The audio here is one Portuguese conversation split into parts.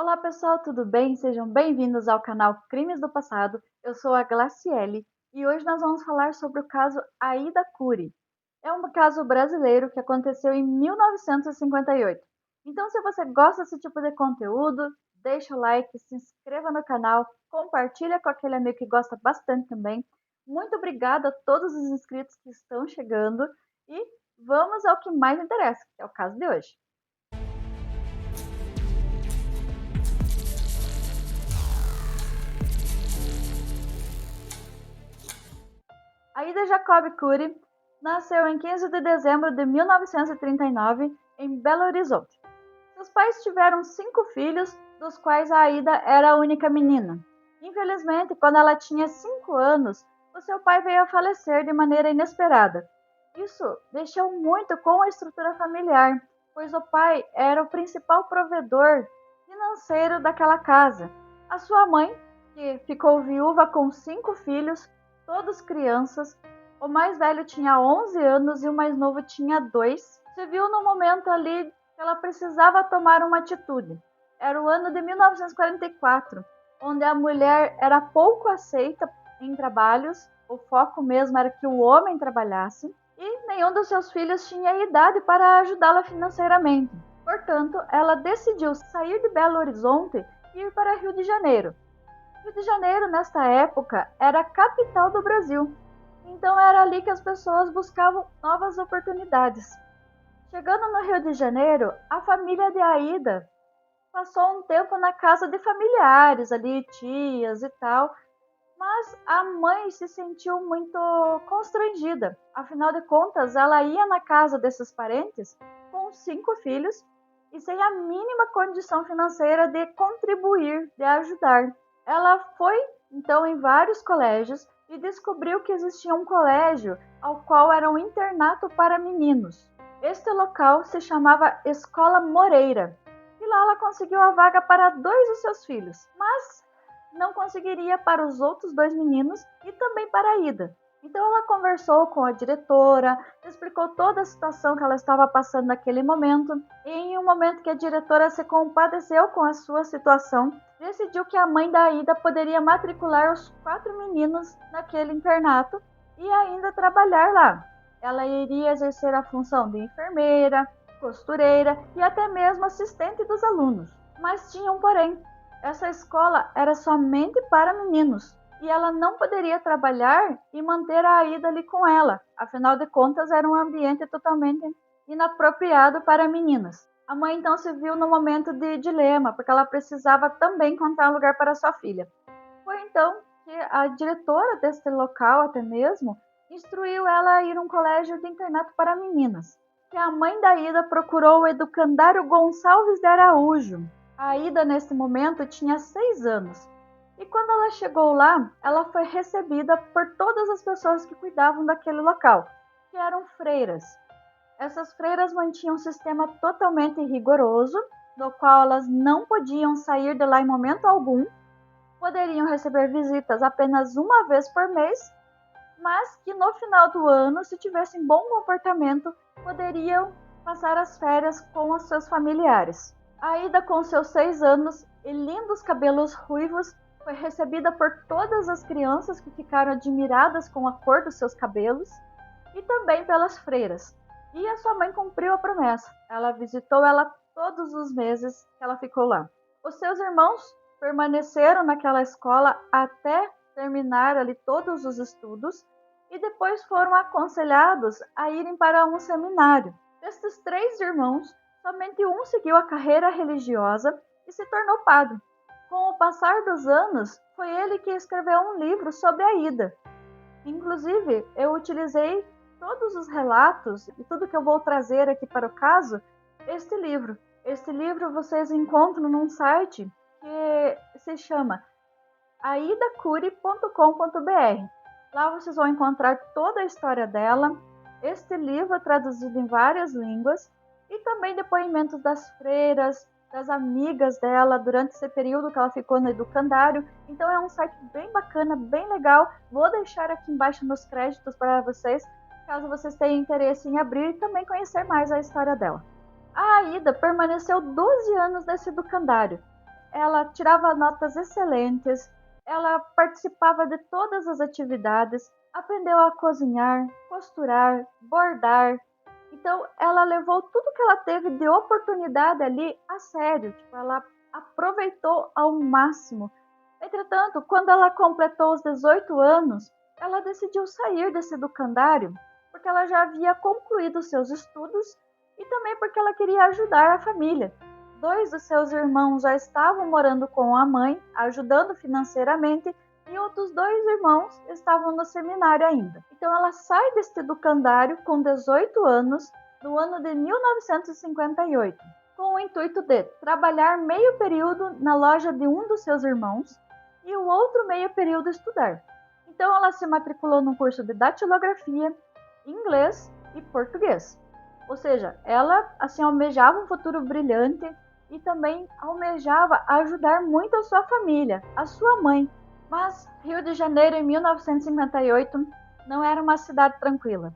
Olá pessoal, tudo bem? Sejam bem-vindos ao canal Crimes do Passado. Eu sou a Glaciele e hoje nós vamos falar sobre o caso Aida Curi. É um caso brasileiro que aconteceu em 1958. Então, se você gosta desse tipo de conteúdo, deixa o like, se inscreva no canal, compartilha com aquele amigo que gosta bastante também. Muito obrigada a todos os inscritos que estão chegando e vamos ao que mais interessa, que é o caso de hoje. Aida Jacob Cury nasceu em 15 de dezembro de 1939 em Belo Horizonte. Seus pais tiveram 5 filhos, dos quais a Aida era a única menina. Infelizmente, quando ela tinha 5 anos, o seu pai veio a falecer de maneira inesperada. Isso mexeu muito com a estrutura familiar, pois o pai era o principal provedor financeiro daquela casa. A sua mãe, que ficou viúva com 5 filhos, todos crianças, o mais velho tinha 11 anos e o mais novo tinha 2, se viu no momento ali que ela precisava tomar uma atitude. Era o ano de 1944, onde a mulher era pouco aceita em trabalhos, o foco mesmo era que o homem trabalhasse, e nenhum dos seus filhos tinha idade para ajudá-la financeiramente. Portanto, ela decidiu sair de Belo Horizonte e ir para Rio de Janeiro. Rio de Janeiro, nesta época, era a capital do Brasil, então era ali que as pessoas buscavam novas oportunidades. Chegando no Rio de Janeiro, a família de Aida passou um tempo na casa de familiares, ali, tias e tal, mas a mãe se sentiu muito constrangida. Afinal de contas, ela ia na casa desses parentes com 5 filhos e sem a mínima condição financeira de contribuir, de ajudar. Ela foi então em vários colégios e descobriu que existia um colégio ao qual era um internato para meninos. Este local se chamava Escola Moreira e lá ela conseguiu a vaga para 2 dos seus filhos, mas não conseguiria para os outros 2 meninos e também para a Ida. Então ela conversou com a diretora, explicou toda a situação que ela estava passando naquele momento, e em um momento que a diretora se compadeceu com a sua situação, decidiu que a mãe da Ida poderia matricular os 4 meninos naquele internato e ainda trabalhar lá. Ela iria exercer a função de enfermeira, costureira e até mesmo assistente dos alunos. Mas tinha um porém: essa escola era somente para meninos e ela não poderia trabalhar e manter a Aida ali com ela. Afinal de contas, era um ambiente totalmente inapropriado para meninas. A mãe então se viu no momento de dilema, porque ela precisava também encontrar um lugar para sua filha. Foi então que a diretora deste local, até mesmo, instruiu ela a ir a um colégio de internato para meninas, que a mãe da Ida procurou o educandário Gonçalves de Araújo. A Ida, nesse momento, tinha 6 anos. E quando ela chegou lá, ela foi recebida por todas as pessoas que cuidavam daquele local, que eram freiras. Essas freiras mantinham um sistema totalmente rigoroso, no qual elas não podiam sair de lá em momento algum, poderiam receber visitas apenas uma vez por mês, mas que no final do ano, se tivessem bom comportamento, poderiam passar as férias com os seus familiares. A Ida, com seus 6 anos e lindos cabelos ruivos, foi recebida por todas as crianças que ficaram admiradas com a cor dos seus cabelos e também pelas freiras. E a sua mãe cumpriu a promessa. Ela visitou ela todos os meses que ela ficou lá. Os seus irmãos permaneceram naquela escola até terminar ali todos os estudos e depois foram aconselhados a irem para um seminário. Destes 3 irmãos, somente um seguiu a carreira religiosa e se tornou padre. Com o passar dos anos, foi ele que escreveu um livro sobre a Ida. Inclusive, eu utilizei todos os relatos e tudo que eu vou trazer aqui para o caso, este livro. Este livro vocês encontram num site que se chama aidacuri.com.br. Lá vocês vão encontrar toda a história dela, este livro traduzido em várias línguas e também depoimentos das freiras, das amigas dela durante esse período que ela ficou no educandário. Então é um site bem bacana, bem legal. Vou deixar aqui embaixo nos créditos para vocês, caso vocês tenham interesse em abrir e também conhecer mais a história dela. A Aida permaneceu 12 anos nesse educandário. ela tirava notas excelentes, ela participava de todas as atividades, aprendeu a cozinhar, costurar, bordar. Então, ela levou tudo que ela teve de oportunidade ali a sério. Tipo, ela aproveitou ao máximo. Entretanto, quando ela completou os 18 anos, ela decidiu sair desse educandário, porque ela já havia concluído seus estudos e também porque ela queria ajudar a família. Dois dos seus irmãos já estavam morando com a mãe, ajudando financeiramente, e outros dois irmãos estavam no seminário ainda. Então ela sai deste educandário com 18 anos, no ano de 1958, com o intuito de trabalhar meio período na loja de um dos seus irmãos e o outro meio período estudar. Então ela se matriculou no curso de datilografia, inglês e português. Ou seja, ela assim almejava um futuro brilhante e também almejava ajudar muito a sua família, a sua mãe. Mas Rio de Janeiro em 1958 não era uma cidade tranquila.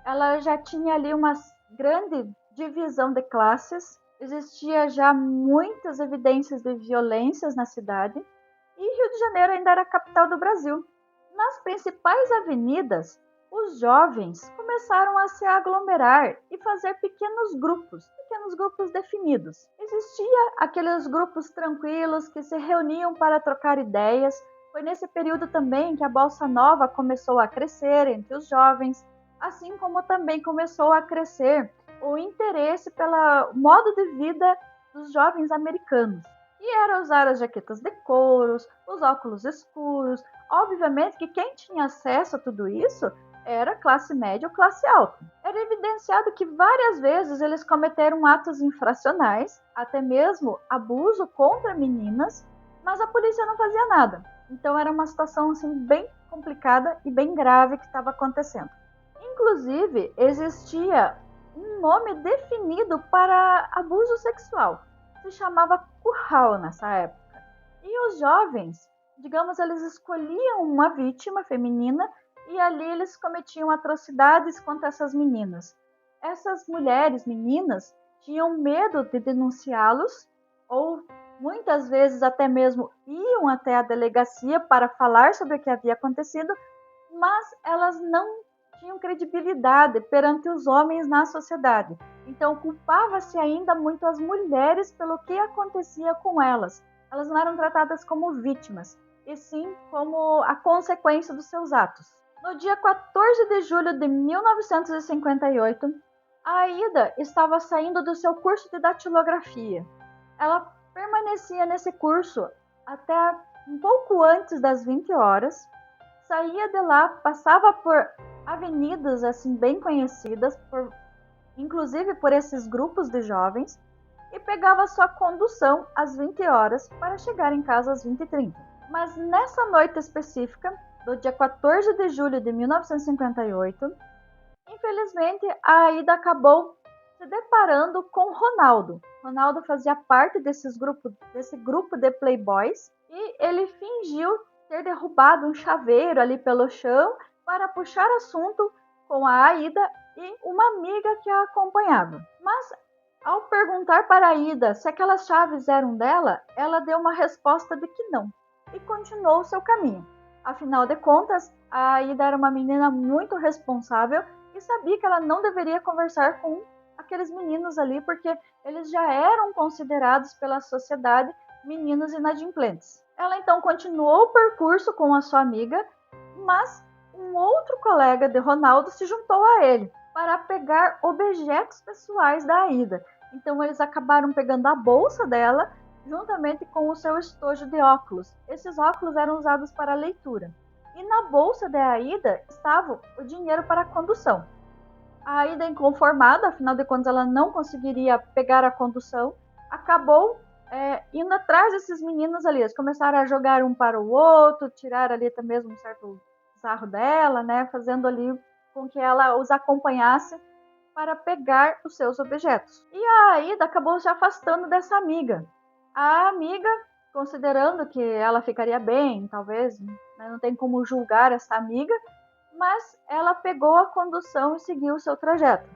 Ela já tinha ali uma grande divisão de classes, existia já muitas evidências de violências na cidade e Rio de Janeiro ainda era a capital do Brasil. Nas principais avenidas, os jovens começaram a se aglomerar e fazer pequenos grupos definidos. Existia aqueles grupos tranquilos que se reuniam para trocar ideias. Foi nesse período também que a Bossa Nova começou a crescer entre os jovens, assim como também começou a crescer o interesse pelo modo de vida dos jovens americanos. E era usar as jaquetas de couro, os óculos escuros. Obviamente que quem tinha acesso a tudo isso era classe média ou classe alta. Era evidenciado que várias vezes eles cometeram atos infracionais, até mesmo abuso contra meninas, mas a polícia não fazia nada. Então era uma situação assim bem complicada e bem grave que estava acontecendo. Inclusive, existia um nome definido para abuso sexual. Se chamava curral nessa época. E os jovens, digamos, eles escolhiam uma vítima feminina e ali eles cometiam atrocidades contra essas meninas. Essas mulheres, meninas, tinham medo de denunciá-los ou muitas vezes até mesmo iam até a delegacia para falar sobre o que havia acontecido, mas elas não tinham credibilidade perante os homens na sociedade. Então culpava-se ainda muito as mulheres pelo que acontecia com elas. Elas não eram tratadas como vítimas, e sim como a consequência dos seus atos. No dia 14 de julho de 1958, a Aida estava saindo do seu curso de datilografia. Ela permanecia nesse curso até um pouco antes das 20 horas, saía de lá, passava por avenidas assim bem conhecidas, inclusive por esses grupos de jovens, e pegava sua condução às 20 horas para chegar em casa às 20h30. Mas nessa noite específica, do dia 14 de julho de 1958, infelizmente a Aida acabou se deparando com Ronaldo. Ronaldo fazia parte desse grupo de playboys e ele fingiu ter derrubado um chaveiro ali pelo chão para puxar assunto com a Aida e uma amiga que a acompanhava. Mas ao perguntar para a Aida se aquelas chaves eram dela, ela deu uma resposta de que não e continuou o seu caminho. Afinal de contas, a Aida era uma menina muito responsável e sabia que ela não deveria conversar com aqueles meninos ali porque eles já eram considerados pela sociedade meninos inadimplentes. Ela então continuou o percurso com a sua amiga, mas um outro colega de Ronaldo se juntou a ele para pegar objetos pessoais da Aida. Então eles acabaram pegando a bolsa dela juntamente com o seu estojo de óculos. Esses óculos eram usados para leitura. E na bolsa da Aida estava o dinheiro para a condução. A Aida, inconformada, afinal de contas ela não conseguiria pegar a condução, acabou indo atrás desses meninos ali. Eles começaram a jogar um para o outro, tirar ali até mesmo um certo sarro dela, né, fazendo ali com que ela os acompanhasse para pegar os seus objetos. E a Aida acabou se afastando dessa amiga. A amiga, considerando que ela ficaria bem, talvez, né, não tem como julgar essa amiga, mas ela pegou a condução e seguiu o seu trajeto.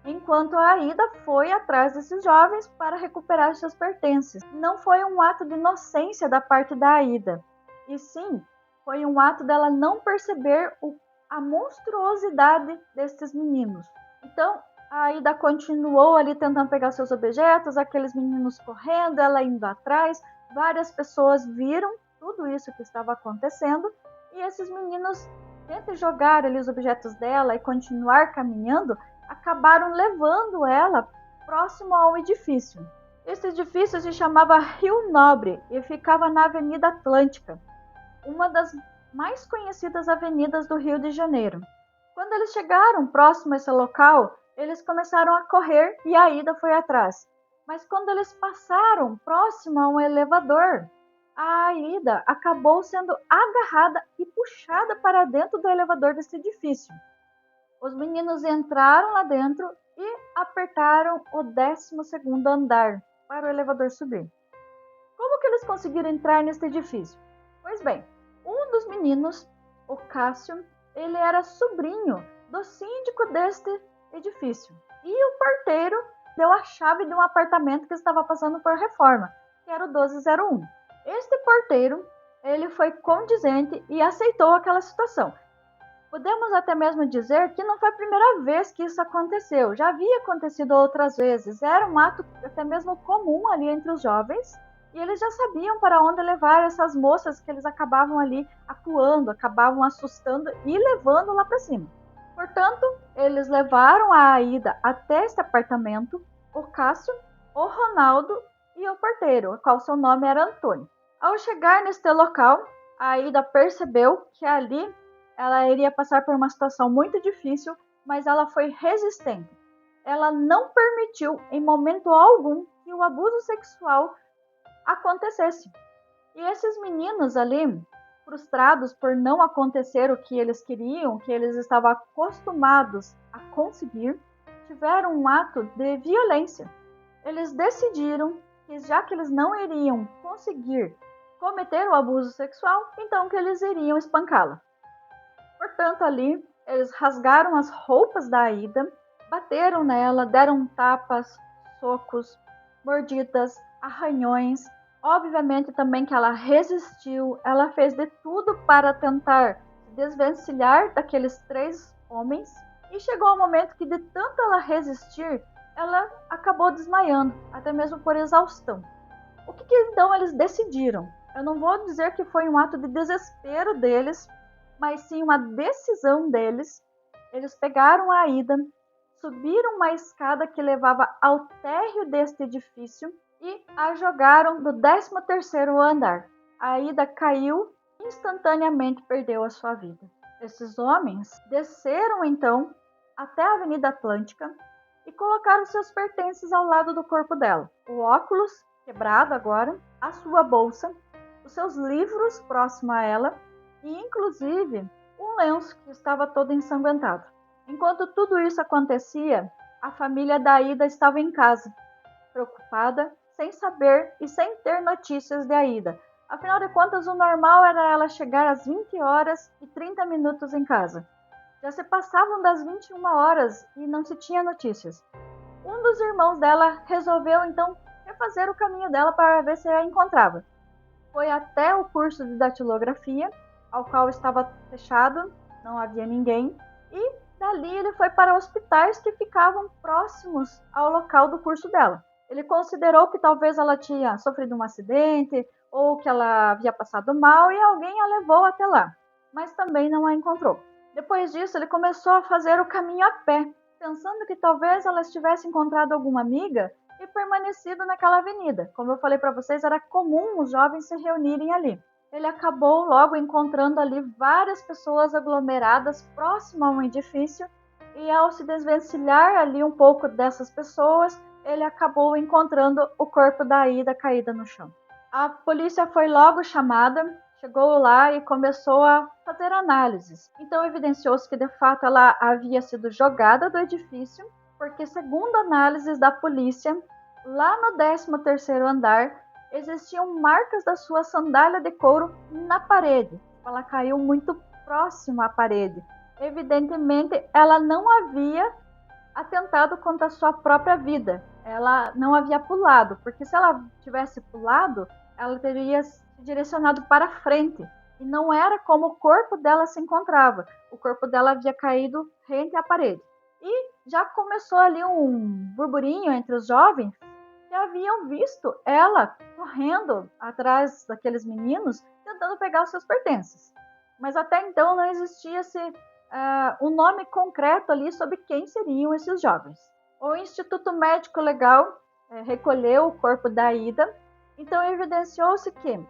enquanto a Aida foi atrás desses jovens para recuperar seus pertences. Não foi um ato de inocência da parte da Aida, e sim foi um ato dela não perceber a monstruosidade destes meninos. Então, a Aida continuou ali tentando pegar seus objetos, aqueles meninos correndo, ela indo atrás. Várias pessoas viram tudo isso que estava acontecendo e esses meninos tentam jogar ali os objetos dela e continuar caminhando, acabaram levando ela próximo a um edifício. Esse edifício se chamava Rio Nobre e ficava na Avenida Atlântica, uma das mais conhecidas avenidas do Rio de Janeiro. Quando eles chegaram próximo a esse local, eles começaram a correr e a Aida foi atrás. Mas quando eles passaram próximo a um elevador, a Aida acabou sendo agarrada e puxada para dentro do elevador desse edifício. Os meninos entraram lá dentro e apertaram o 12º andar para o elevador subir. Como que eles conseguiram entrar nesse edifício? Pois bem, um dos meninos, o Cássio, ele era sobrinho do síndico deste edifício. E o porteiro deu a chave de um apartamento que estava passando por reforma, que era o 1201. Este porteiro, ele foi condizente e aceitou aquela situação. Podemos até mesmo dizer que não foi a primeira vez que isso aconteceu. Já havia acontecido outras vezes. Era um ato até mesmo comum ali entre os jovens. E eles já sabiam para onde levar essas moças que eles acabavam ali acuando, acabavam assustando e levando lá para cima. Portanto, eles levaram a Aida até este apartamento, o Cássio, o Ronaldo e o porteiro, o qual seu nome era Antônio. Ao chegar neste local, a Aida percebeu que ali ela iria passar por uma situação muito difícil, mas ela foi resistente. Ela não permitiu em momento algum que o abuso sexual acontecesse. E esses meninos ali, frustrados por não acontecer o que eles queriam, que eles estavam acostumados a conseguir, tiveram um ato de violência. Eles decidiram que já que eles não iriam conseguir cometer o abuso sexual, então que eles iriam espancá-la. Portanto, ali, eles rasgaram as roupas da Aida, bateram nela, deram tapas, socos, mordidas, arranhões. Obviamente também que ela resistiu, ela fez de tudo para tentar se desvencilhar daqueles 3 homens. E chegou o momento que de tanto ela resistir, ela acabou desmaiando, até mesmo por exaustão. O que então eles decidiram? Eu não vou dizer que foi um ato de desespero deles, mas sim uma decisão deles. Eles pegaram a Aida, subiram uma escada que levava ao térreo deste edifício e a jogaram do 13º andar. A Aida caiu e instantaneamente perdeu a sua vida. Esses homens desceram então até a Avenida Atlântica e colocaram seus pertences ao lado do corpo dela. O óculos, quebrado agora, a sua bolsa, os seus livros próximo a ela e inclusive um lenço que estava todo ensanguentado. Enquanto tudo isso acontecia, a família da Aida estava em casa, preocupada, sem saber e sem ter notícias de Aida. Afinal de contas, o normal era ela chegar às 20h30 em casa. Já se passavam das 21h e não se tinha notícias. Um dos irmãos dela resolveu então refazer o caminho dela para ver se a encontrava. Foi até o curso de datilografia, ao qual estava fechado, não havia ninguém, e dali ele foi para hospitais que ficavam próximos ao local do curso dela. Ele considerou que talvez ela tinha sofrido um acidente ou que ela havia passado mal e alguém a levou até lá, mas também não a encontrou. Depois disso, ele começou a fazer o caminho a pé, pensando que talvez ela estivesse encontrado alguma amiga e permanecido naquela avenida. Como eu falei para vocês, era comum os jovens se reunirem ali. Ele acabou logo encontrando ali várias pessoas aglomeradas próximo a um edifício e ao se desvencilhar ali um pouco dessas pessoas, ele acabou encontrando o corpo da Aida caída no chão. A polícia foi logo chamada, chegou lá e começou a fazer análises. Então evidenciou-se que de fato ela havia sido jogada do edifício, porque segundo análises da polícia, lá no 13º andar, existiam marcas da sua sandália de couro na parede. Ela caiu muito próximo à parede. Evidentemente, ela não havia atentado contra a sua própria vida. Ela não havia pulado, porque se ela tivesse pulado, ela teria se direcionado para frente. E não era como o corpo dela se encontrava. O corpo dela havia caído rente à parede. E já começou ali um burburinho entre os jovens que haviam visto ela correndo atrás daqueles meninos, tentando pegar os seus pertences. Mas até então não existia-se um nome concreto ali sobre quem seriam esses jovens. O Instituto Médico Legal recolheu o corpo da Aida, então evidenciou-se que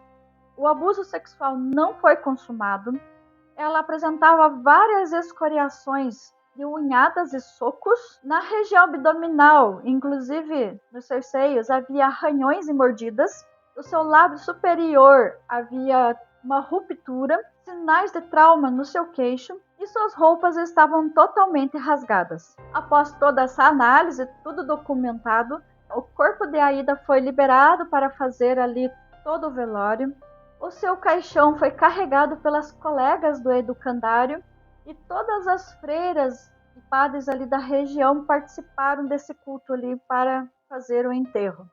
o abuso sexual não foi consumado, ela apresentava várias escoriações de unhadas e socos. Na região abdominal, inclusive nos seus seios, havia arranhões e mordidas. O seu lábio superior havia uma ruptura, sinais de trauma no seu queixo e suas roupas estavam totalmente rasgadas. Após toda essa análise, tudo documentado, o corpo de Aida foi liberado para fazer ali todo o velório. O seu caixão foi carregado pelas colegas do educandário e todas as freiras e padres ali da região participaram desse culto ali para fazer o enterro.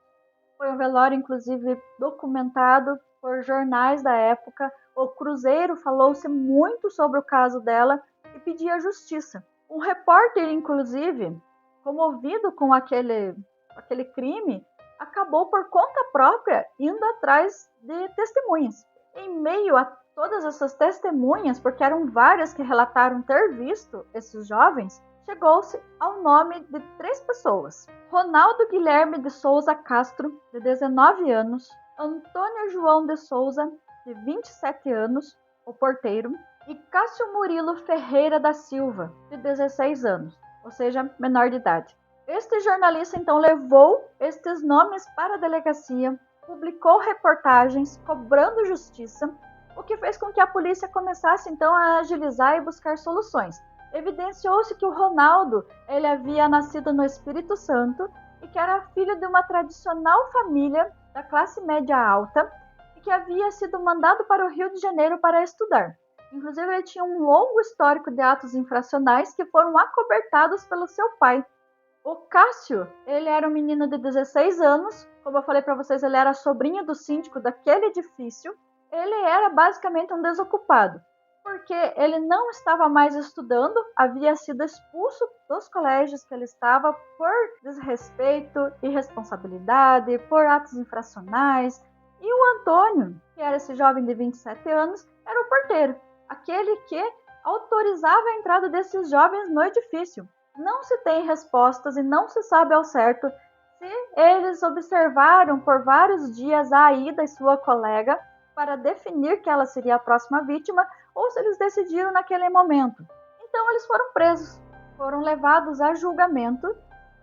Foi um velório, inclusive, documentado por jornais da época. O Cruzeiro falou-se muito sobre o caso dela e pedia justiça. Um repórter, inclusive, comovido com aquele crime, acabou por conta própria indo atrás de testemunhas. Em meio a todas essas testemunhas, porque eram várias que relataram ter visto esses jovens, chegou-se ao nome de 3 pessoas: Ronaldo Guilherme de Souza Castro, de 19 anos, Antônio João de Souza, de 27 anos, o porteiro, e Cássio Murilo Ferreira da Silva, de 16 anos, ou seja, menor de idade. Este jornalista então levou estes nomes para a delegacia, publicou reportagens cobrando justiça, o que fez com que a polícia começasse então a agilizar e buscar soluções. Evidenciou-se que o Ronaldo ele havia nascido no Espírito Santo e que era filho de uma tradicional família da classe média alta e que havia sido mandado para o Rio de Janeiro para estudar. Inclusive, ele tinha um longo histórico de atos infracionais que foram acobertados pelo seu pai. O Cássio, ele era um menino de 16 anos, como eu falei para vocês, ele era sobrinho do síndico daquele edifício. Ele era basicamente um desocupado, porque ele não estava mais estudando, havia sido expulso dos colégios que ele estava por desrespeito, irresponsabilidade, por atos infracionais. E o Antônio, que era esse jovem de 27 anos, era o porteiro, aquele que autorizava a entrada desses jovens no edifício. Não se tem respostas e não se sabe ao certo se eles observaram por vários dias a Aida e sua colega para definir que ela seria a próxima vítima ou se eles decidiram naquele momento. Então eles foram presos, foram levados a julgamento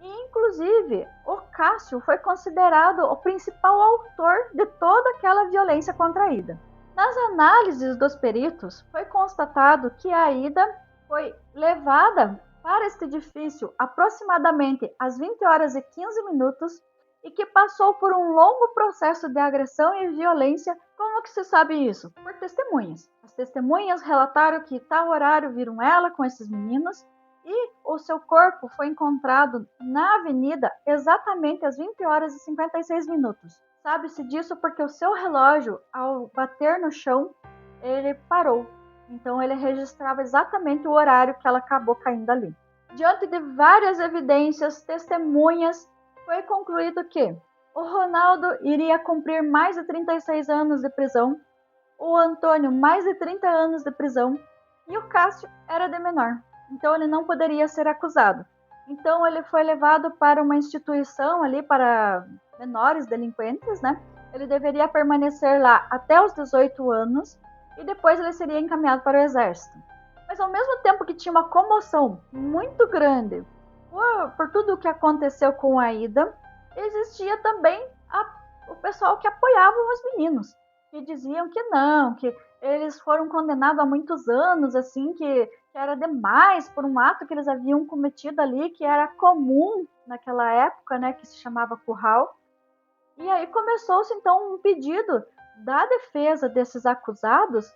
e inclusive o Cássio foi considerado o principal autor de toda aquela violência contra a Aida. Nas análises dos peritos foi constatado que a Aida foi levada para este edifício aproximadamente às 20 horas e 15 minutos e que passou por um longo processo de agressão e violência. Como que se sabe isso? Por testemunhas. As testemunhas relataram que tal horário viram ela com esses meninos e o seu corpo foi encontrado na avenida exatamente às 20 horas e 56 minutos. Sabe-se disso porque o seu relógio, ao bater no chão, ele parou. Então ele registrava exatamente o horário que ela acabou caindo ali. Diante de várias evidências, testemunhas, foi concluído que o Ronaldo iria cumprir mais de 36 anos de prisão, o Antônio mais de 30 anos de prisão e o Cássio era de menor. Então ele não poderia ser acusado. Então ele foi levado para uma instituição ali para menores delinquentes, né? Ele deveria permanecer lá até os 18 anos e depois ele seria encaminhado para o exército. Mas ao mesmo tempo que tinha uma comoção muito grande por tudo o que aconteceu com a Aida, existia também o pessoal que apoiava os meninos, que diziam que não, que eles foram condenados a muitos anos, assim, que era demais por um ato que eles haviam cometido ali, que era comum naquela época, né, que se chamava curral. E aí começou-se então um pedido da defesa desses acusados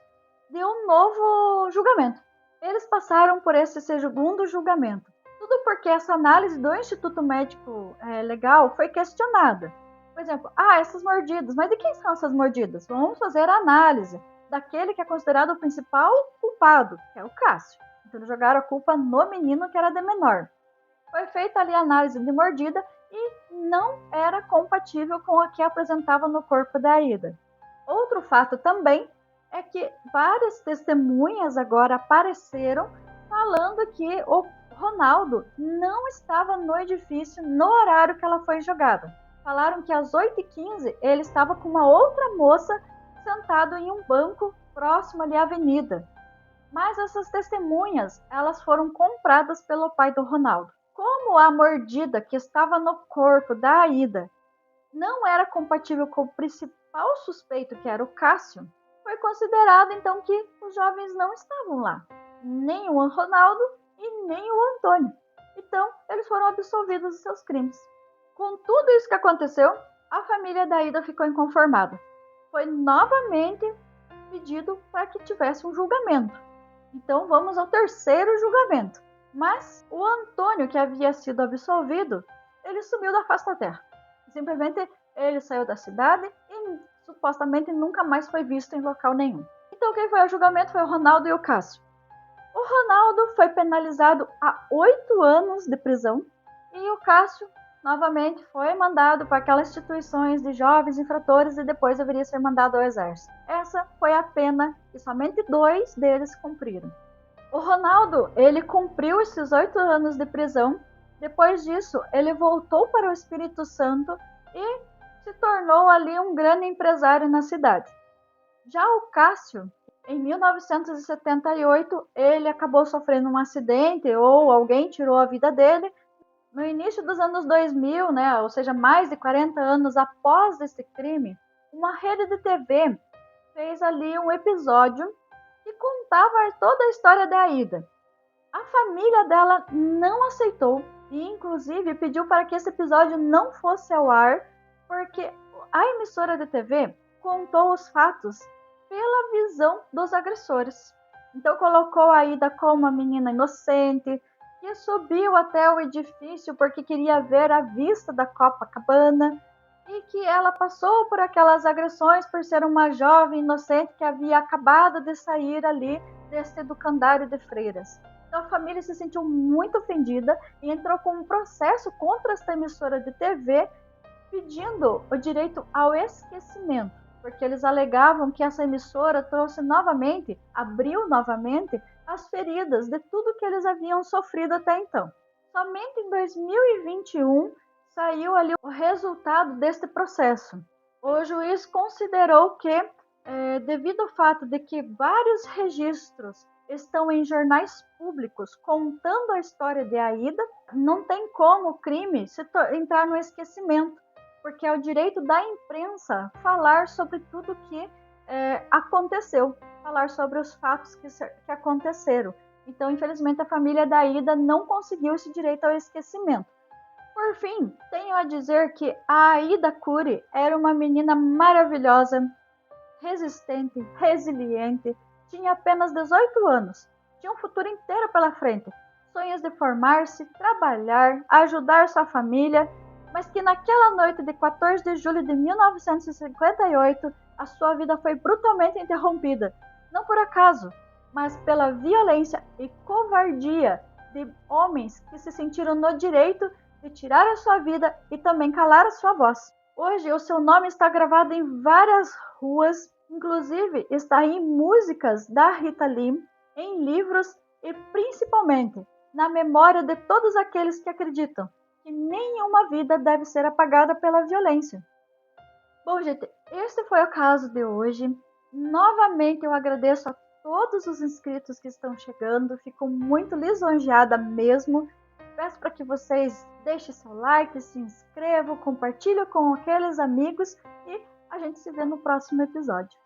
de um novo julgamento. Eles passaram por esse segundo julgamento. Tudo porque essa análise do Instituto Médico Legal foi questionada. Por exemplo, essas mordidas, mas de quem são essas mordidas? Vamos fazer a análise daquele que é considerado o principal culpado, que é o Cássio. Então eles jogaram a culpa no menino que era de menor. Foi feita ali a análise de mordida e não era compatível com o que apresentava no corpo da Aida. Outro fato também é que várias testemunhas agora apareceram falando que o Ronaldo não estava no edifício no horário que ela foi jogada. Falaram que às 8h15 ele estava com uma outra moça sentado em um banco próximo ali à avenida. Mas essas testemunhas, elas foram compradas pelo pai do Ronaldo. Como a mordida que estava no corpo da Aida não era compatível com o principal suspeito, que era o Cássio, foi considerado então que os jovens não estavam lá, nem o Ronaldo e nem o Antônio. Então, eles foram absolvidos dos seus crimes. Com tudo isso que aconteceu, a família da Aida ficou inconformada. Foi novamente pedido para que tivesse um julgamento. Então, vamos ao terceiro julgamento. Mas o Antônio, que havia sido absolvido, ele sumiu da face da terra. Simplesmente ele saiu da cidade e supostamente nunca mais foi visto em local nenhum. Então quem foi ao julgamento foi o Ronaldo e o Cássio. O Ronaldo foi penalizado a 8 anos de prisão e o Cássio novamente foi mandado para aquelas instituições de jovens infratores e depois deveria ser mandado ao exército. Essa foi a pena que somente 2 deles cumpriram. O Ronaldo, ele cumpriu esses 8 anos de prisão. Depois disso, ele voltou para o Espírito Santo e se tornou ali um grande empresário na cidade. Já o Cássio, em 1978, ele acabou sofrendo um acidente ou alguém tirou a vida dele. No início dos anos 2000, ou seja, mais de 40 anos após esse crime, uma rede de TV fez ali um episódio que contava toda a história da Aida. A família dela não aceitou e, inclusive, pediu para que esse episódio não fosse ao ar, porque a emissora de TV contou os fatos pela visão dos agressores. Então, colocou a Aida como uma menina inocente, que subiu até o edifício porque queria ver a vista da Copacabana e que ela passou por aquelas agressões por ser uma jovem inocente que havia acabado de sair ali desse educandário de freiras. Então a família se sentiu muito ofendida e entrou com um processo contra esta emissora de TV pedindo o direito ao esquecimento, porque eles alegavam que essa emissora trouxe novamente, abriu novamente as feridas de tudo que eles haviam sofrido até então. Somente em 2021 saiu ali o resultado deste processo. O juiz considerou que, devido ao fato de que vários registros estão em jornais públicos contando a história de Aida, não tem como o crime entrar no esquecimento, porque é o direito da imprensa falar sobre tudo que aconteceu, falar sobre os fatos que aconteceram. Então, infelizmente, a família da Aida não conseguiu esse direito ao esquecimento. Por fim, tenho a dizer que a Aida Cury era uma menina maravilhosa, resistente, resiliente, tinha apenas 18 anos, tinha um futuro inteiro pela frente, sonhos de formar-se, trabalhar, ajudar sua família, mas que naquela noite de 14 de julho de 1958, a sua vida foi brutalmente interrompida, não por acaso, mas pela violência e covardia de homens que se sentiram no direito de tirar a sua vida e também calar a sua voz. Hoje o seu nome está gravado em várias ruas, inclusive está em músicas da Rita Lee, em livros e principalmente na memória de todos aqueles que acreditam que nenhuma vida deve ser apagada pela violência. Bom, gente, este foi o caso de hoje. Novamente eu agradeço a todos os inscritos que estão chegando, fico muito lisonjeada mesmo. Peço para que vocês deixem seu like, se inscrevam, compartilhem com aqueles amigos e a gente se vê no próximo episódio.